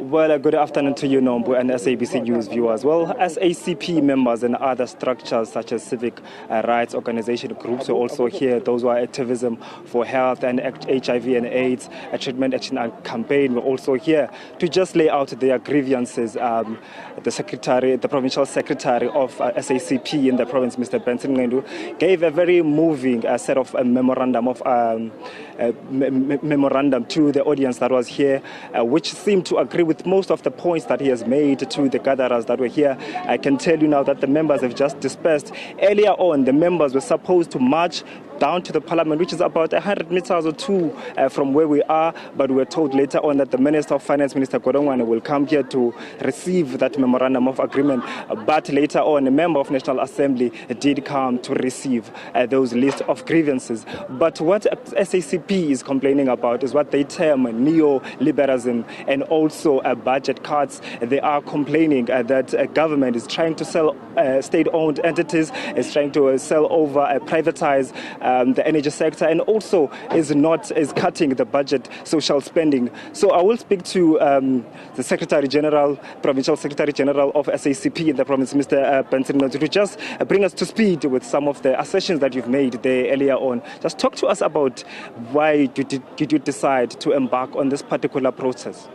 Well, good afternoon to you, Nombu, and SABC News viewers. Well, SACP members and other structures such as civic rights organization groups are also here. Those who are activism for health and HIV and AIDS, a treatment action campaign, were also here to just lay out their grievances. The provincial secretary of SACP in the province, Mr. Benson Ngendu, gave a very moving set of memorandum to the audience that was here, which seemed to agree with most of the points that he has made to the gatherers that were here. I can tell you now that the members have just dispersed. Earlier on, the members were supposed to march down to the parliament, which is about 100 meters or two from where we are, but we were told later on that the Minister of Finance Minister Godongwana will come here to receive that memorandum of agreement. But later on, a member of National Assembly did come to receive those list of grievances. But what SACP is complaining about is what they term neoliberalism and also budget cuts. They are complaining that government is trying to sell state-owned entities, is trying to sell over, privatize the energy sector, and also is cutting the budget social spending. So I will speak to the Secretary General, Provincial Secretary General of SACP in the province, Mr. Benson, to just bring us to speed with some of the assertions that you've made there earlier on. Just talk to us about why did you decide to embark on this particular process?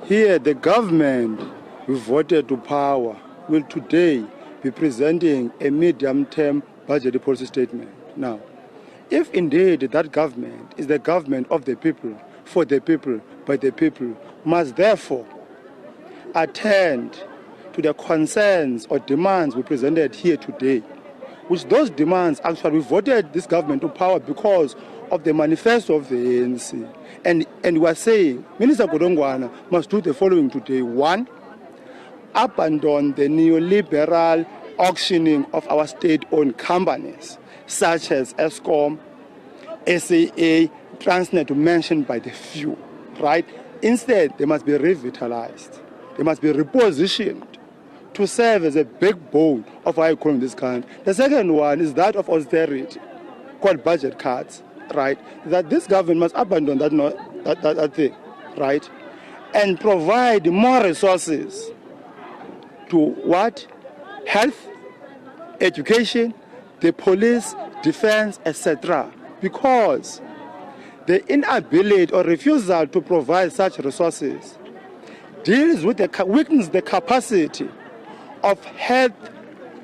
Here, the government who voted to power will today be presenting a medium-term budget policy statement. Now, if indeed that government is the government of the people, for the people, by the people, must therefore attend to the concerns or demands we presented here today, which those demands actually we voted this government to power because of the manifesto of the ANC. And we are saying Minister Godongwana must do the following today. One, abandon the neoliberal auctioning of our state-owned companies, such as Eskom, SAA, Transnet, mentioned by the few, right? Instead, they must be revitalized. They must be repositioned to serve as a backbone of our economy in this country. The second one is that of austerity, called budget cuts, right? That this government must abandon that thing, right? And provide more resources to what? Health, education, the police, defense, etc. Because the inability or refusal to provide such resources deals with weakens the capacity of health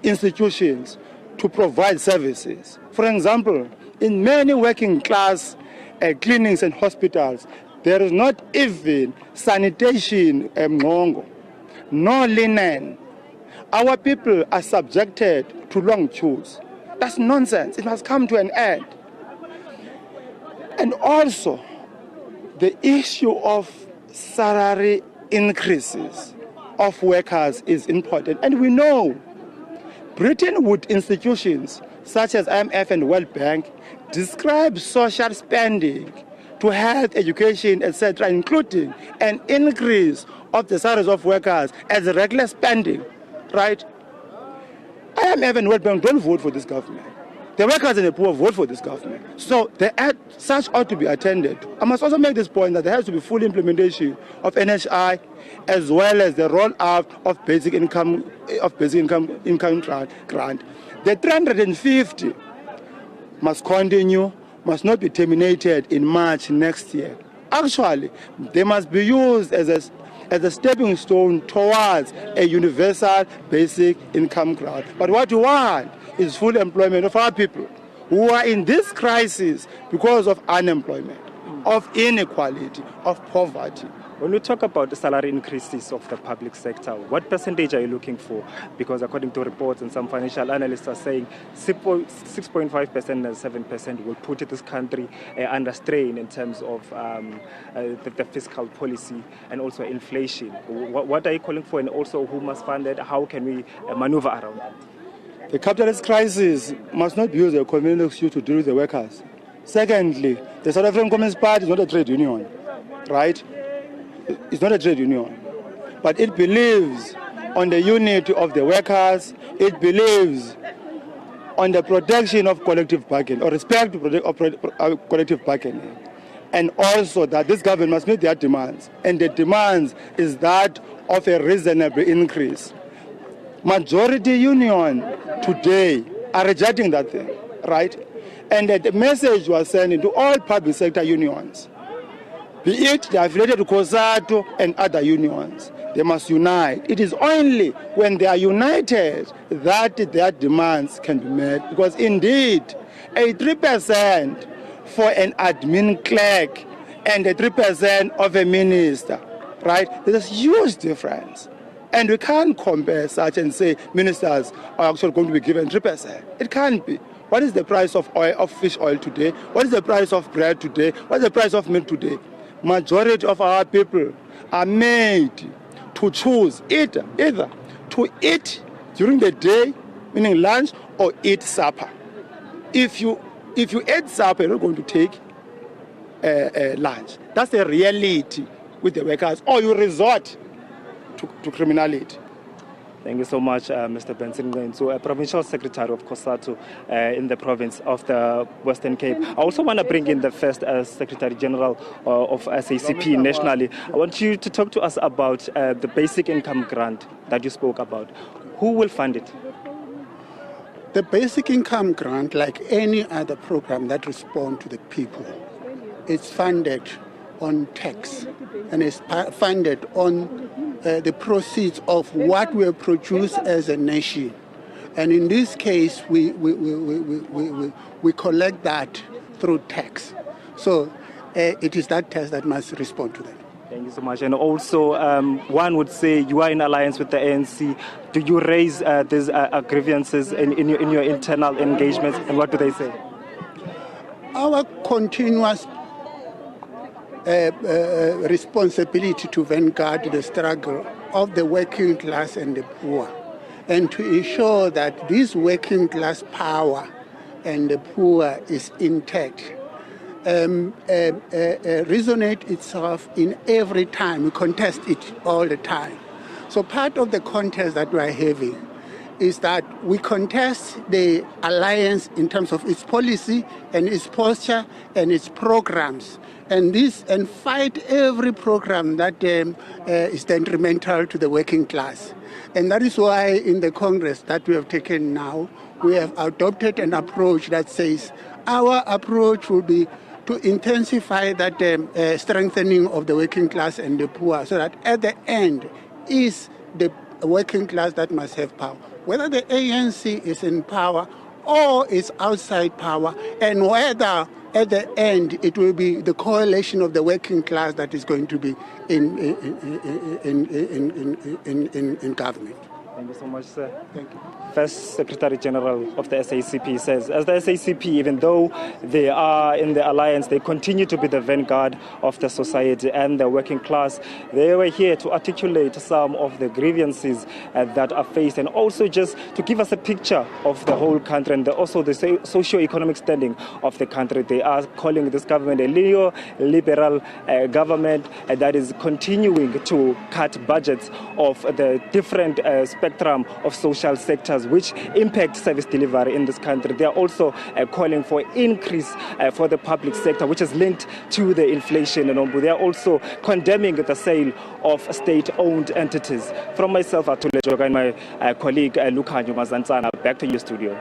institutions to provide services. For example, in many working class clinics and hospitals, there is not even sanitation, no linen. Our people are subjected to long queues. That's nonsense. It must come to an end. And also, the issue of salary increases of workers is important. And we know Bretton Woods institutions such as IMF and World Bank describe social spending to health, education, etc., including an increase of the salaries of workers as regular spending, right? IMF and World Bank don't vote for this government. The workers and the poor vote for this government. So such ought to be attended to. I must also make this point that there has to be full implementation of NHI as well as the rollout of basic income grant. The 350 must continue, must not be terminated in March next year. Actually, they must be used as a stepping stone towards a universal basic income grant. But what we want is full employment of our people who are in this crisis because of unemployment, of inequality, of poverty. When we talk about the salary increases of the public sector, what percentage are you looking for? Because according to reports and some financial analysts are saying 6.5% and 7% will put this country under strain in terms of the fiscal policy and also inflation. What are you calling for, and also who must fund it? How can we maneuver around that? The capitalist crisis must not be used as a convenient excuse to deal with the workers. Secondly, the South African Communist Party is not a trade union, right? It's not a trade union, but it believes on the unity of the workers. It believes on the protection of collective bargaining or respect to collective bargaining. and also that this government must meet their demands. And the demands is that of a reasonable increase. Majority union today are rejecting that thing, right? And the message was sent to all public sector unions, be it they are affiliated to COSATU and other unions. They must unite. It is only when they are united that their demands can be met. Because indeed, a 3% for an admin clerk and a 3% of a minister, right? There's a huge difference. And we can't compare such and say ministers are actually going to be given 3%. It can't be. What is the price of oil, of fish oil today? What is the price of bread today? What is the price of milk today? Majority of our people are made to choose either to eat during the day, meaning lunch, or eat supper. If you eat supper, you're not going to take lunch. That's the reality with the workers, or you resort to criminality. Thank you so much, Mr. Benson. So, Provincial Secretary of COSATU in the province of the Western Cape. I also want to bring in the first Secretary General of SACP nationally. I want you to talk to us about the basic income grant that you spoke about. Who will fund it? The basic income grant, like any other program that responds to the people, is funded on tax and is funded on the proceeds of what we produce as a nation. And in this case, we collect that through tax. So it is that tax that must respond to that. Thank you so much. And also, one would say you are in alliance with the ANC. Do you raise these grievances in your internal engagements, and what do they say? Our continuous responsibility to vanguard the struggle of the working class and the poor, and to ensure that this working class power and the poor is intact, resonate itself in every time. We contest it all the time. So part of the contest that we are having is that we contest the alliance in terms of its policy and its posture and its programs, and fight every program that is detrimental to the working class. And that is why in the Congress that we have taken now, we have adopted an approach that says our approach will be to intensify that strengthening of the working class and the poor, so that at the end is the working class that must have power. Whether the ANC is in power or is outside power, and whether at the end it will be the coalition of the working class that is going to be in government. Thank you so much, sir. Thank you. First Secretary General of the SACP says, as the SACP, even though they are in the alliance, they continue to be the vanguard of the society and the working class. They were here to articulate some of the grievances that are faced, and also just to give us a picture of the whole country and also the socio-economic standing of the country. They are calling this government a neo-liberal government that is continuing to cut budgets of the different spectrum of social sectors which impact service delivery in this country. They are also calling for increase for the public sector, which is linked to the inflation. And they are also condemning the sale of state-owned entities. From myself, Atule Joka, and my colleague Lukanyo Mazantsana, back to your studio.